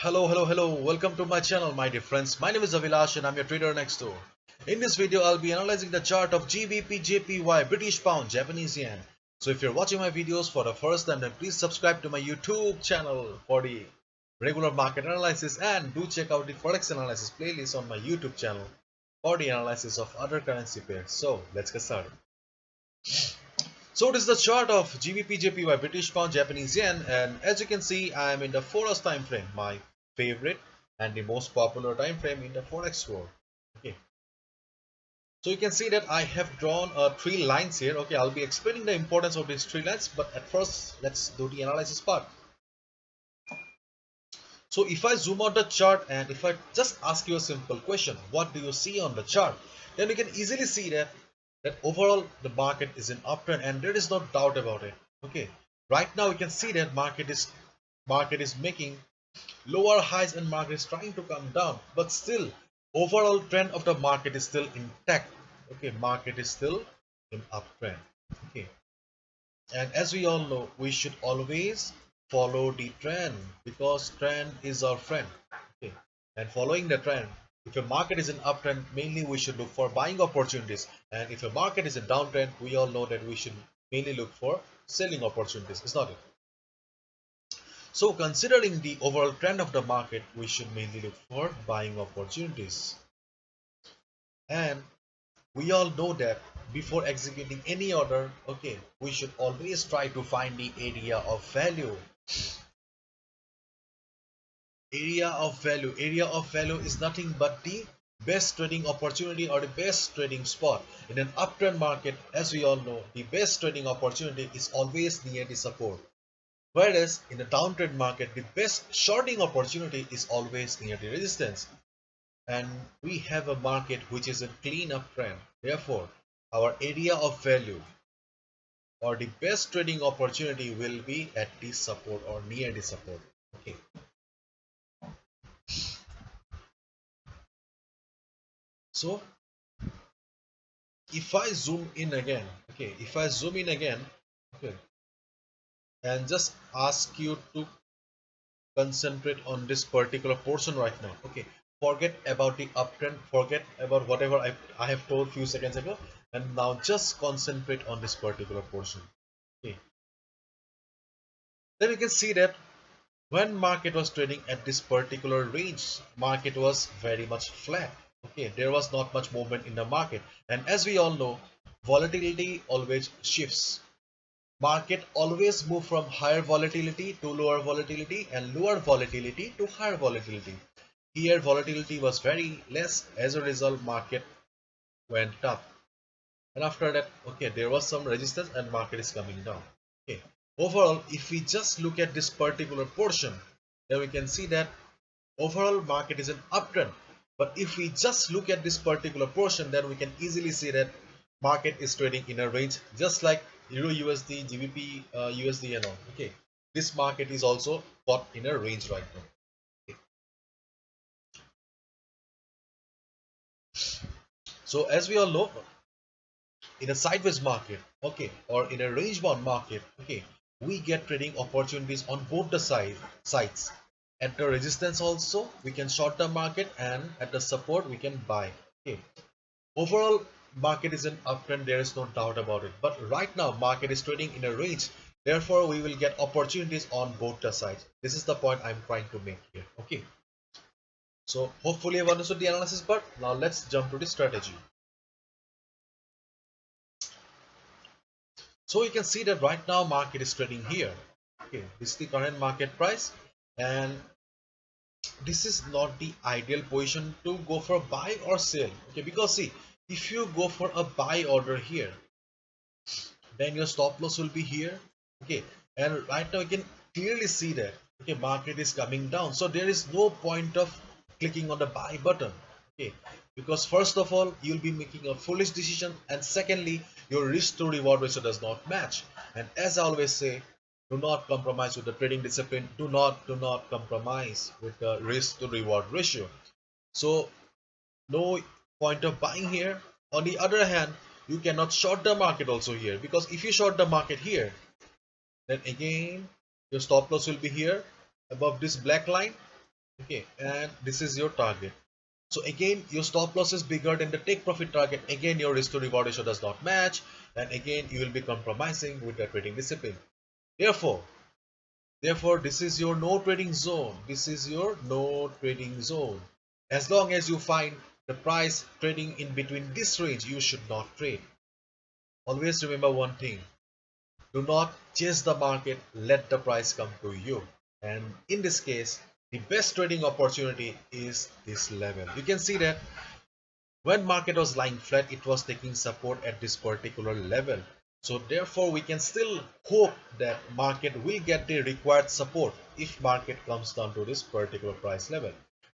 Hello. Welcome to my channel, my dear friends. My name is Avilash and I'm your trader next door. In this video, I'll be analyzing the chart of GBP JPY, British Pound, Japanese Yen. So if you're watching my videos for the first time, then please subscribe to my YouTube channel for the regular market analysis, and do check out the Forex analysis playlist on my YouTube channel for the analysis of other currency pairs. So let's get started. So this is the chart of GBP JPY, British Pound, Japanese Yen, and as you can see, I am in the 4 hours time frame, my favorite and the most popular time frame in the Forex world. Okay, so you can see that I have drawn three lines here. Okay, I'll be explaining the importance of these three lines, but at first let's do the analysis part. So if I zoom out the chart and if I just ask you a simple question, what do you see on the chart? Then you can easily see that overall the market is in uptrend, and there is no doubt about it. Okay, right now you can see that market is making lower highs and market is trying to come down, but still overall trend of the market is still intact. Okay, market is still in uptrend. Okay, and as we all know, we should always follow the trend because trend is our friend. Okay, and following the trend, if a market is in uptrend, mainly we should look for buying opportunities, and if a market is in downtrend, we all know that we should mainly look for selling opportunities. Is not it? So considering the overall trend of the market, we should mainly look for buying opportunities. And we all know that before executing any order, okay, we should always try to find the area of value. Area of value is nothing but the best trading opportunity or the best trading spot. In an uptrend market, as we all know, the best trading opportunity is always near the support. Whereas in a downtrend market, the best shorting opportunity is always near the resistance. And we have a market which is a clean uptrend. Therefore, our area of value or the best trading opportunity will be at the support or near the support. Okay. So if I zoom in again, okay, and just ask you to concentrate on this particular portion right now. Okay, forget about the uptrend, forget about whatever I have told few seconds ago, and now just concentrate on this particular portion. Okay, then you can see that when market was trading at this particular range, market was very much flat. Okay, there was not much movement in the market, and as we all know, volatility always shifts. Market always move from higher volatility to lower volatility and lower volatility to higher volatility. Here volatility was very less, as a result market went up, and after that, okay, there was some resistance and market is coming down. Okay, overall if we just look at this particular portion, then we can see that overall market is an uptrend. But if we just look at this particular portion, then we can easily see that market is trading in a range just like Euro USD, GBP USD and all. Okay, this market is also caught in a range right now. Okay. So as we all know, in a sideways market, okay, or in a range bound market, okay, we get trading opportunities on both the sides. At the resistance also we can short the market, and at the support we can buy. Okay, overall market is an uptrend, there is no doubt about it, but right now market is trading in a range. Therefore we will get opportunities on both the sides. This is the point I'm trying to make here. Okay, so hopefully I've understood the analysis part. Now let's jump to the strategy. So you can see that right now market is trading here. Okay, this is the current market price, and this is not the ideal position to go for buy or sell. Okay, because see, if you go for a buy order here, then your stop loss will be here. Okay, and right now you can clearly see that, okay, market is coming down, so there is no point of clicking on the buy button. Okay, because first of all you'll be making a foolish decision, and secondly your risk to reward ratio does not match. And as I always say, do not compromise with the trading discipline. Do not compromise with the risk to reward ratio. So no point of buying here. On the other hand, you cannot short the market also here, because if you short the market here, then again your stop loss will be here above this black line, Okay, and this is your target. So again, your stop loss is bigger than the take profit target. Again, your risk to reward ratio does not match, and again, you will be compromising with the trading discipline. Therefore, this is your no trading zone. This is your no trading zone. As long as you find the price trading in between this range, you should not trade. Always remember one thing: do not chase the market, let the price come to you. And in this case, the best trading opportunity is this level. You can see that when market was lying flat, it was taking support at this particular level. So therefore, we can still hope that market will get the required support if market comes down to this particular price level,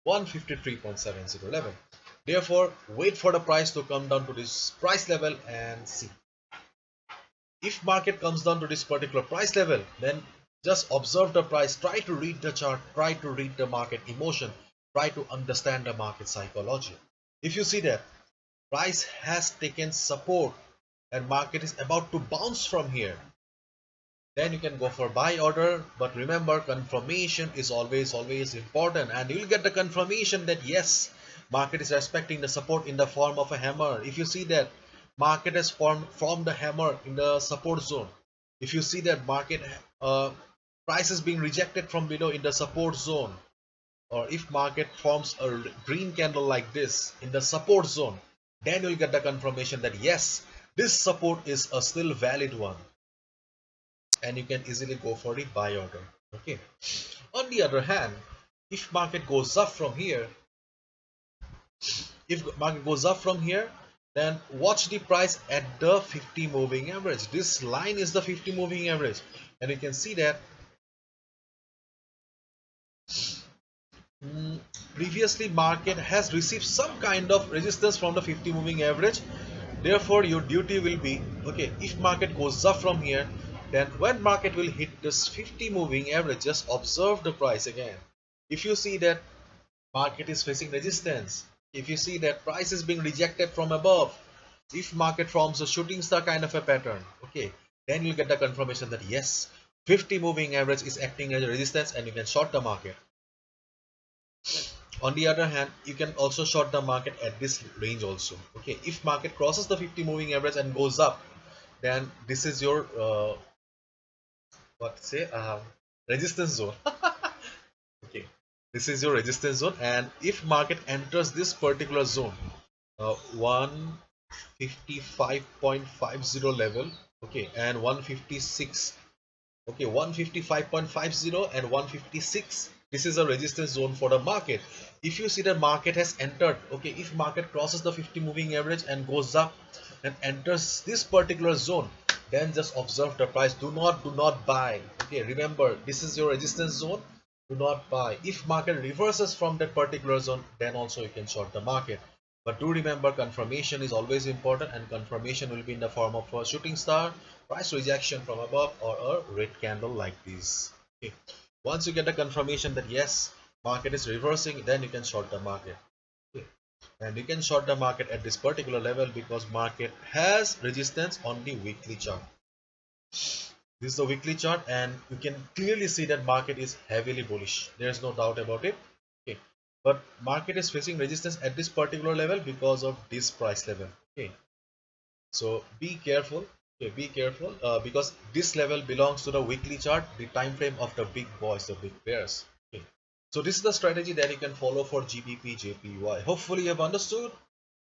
153.70 level. Therefore, wait for the price to come down to this price level and see. If market comes down to this particular price level, then just observe the price, try to read the chart, try to read the market emotion, try to understand the market psychology. If you see that price has taken support and market is about to bounce from here, then you can go for buy order. But remember, confirmation is always important, and you'll get the confirmation that yes, market is respecting the support in the form of a hammer. If you see that market has formed the hammer in the support zone, if you see that market price is being rejected from below in the support zone, or if market forms a green candle like this in the support zone, then you'll get the confirmation that yes, this support is a still valid one, and you can easily go for the buy order. Okay, on the other hand, if market goes up from here, then watch the price at the 50 moving average. This line is the 50 moving average, and you can see that previously market has received some kind of resistance from the 50 moving average. Therefore, your duty will be, okay, if market goes up from here, then when market will hit this 50 moving average, just observe the price again. If you see that market is facing resistance, if you see that price is being rejected from above, if market forms a shooting star kind of a pattern, okay, then you'll get the confirmation that yes, 50 moving average is acting as a resistance and you can short the market. On the other hand, you can also short the market at this range also. Okay, if market crosses the 50 moving average and goes up, then this is your what say resistance zone. Okay, this is your resistance zone, and if market enters this particular zone, 155.50 level, okay, and 156, okay, 155.50 and 156, this is a resistance zone for the market. If you see the market has entered, okay, if market crosses the 50 moving average and goes up and enters this particular zone, then just observe the price. Do not buy. Okay, remember, this is your resistance zone. Do not buy. If market reverses from that particular zone, then also you can short the market. But do remember, confirmation is always important, and confirmation will be in the form of a shooting star, price rejection from above, or a red candle like this. Okay, once you get the confirmation that yes, market is reversing, then you can short the market. Okay, and you can short the market at this particular level because market has resistance on the weekly chart. This is the weekly chart, and you can clearly see that market is heavily bullish. There's no doubt about it. Okay, but market is facing resistance at this particular level because of this price level. Okay, so be careful. Okay, be careful because this level belongs to the weekly chart, the time frame of the big boys, the big bears. Okay, so this is the strategy that you can follow for GBP JPY. Hopefully you have understood.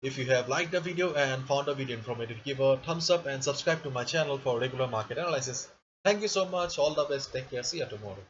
If you have liked the video and found the video informative, give a thumbs up and subscribe to my channel for regular market analysis. Thank you so much. All the best. Take care. See you tomorrow.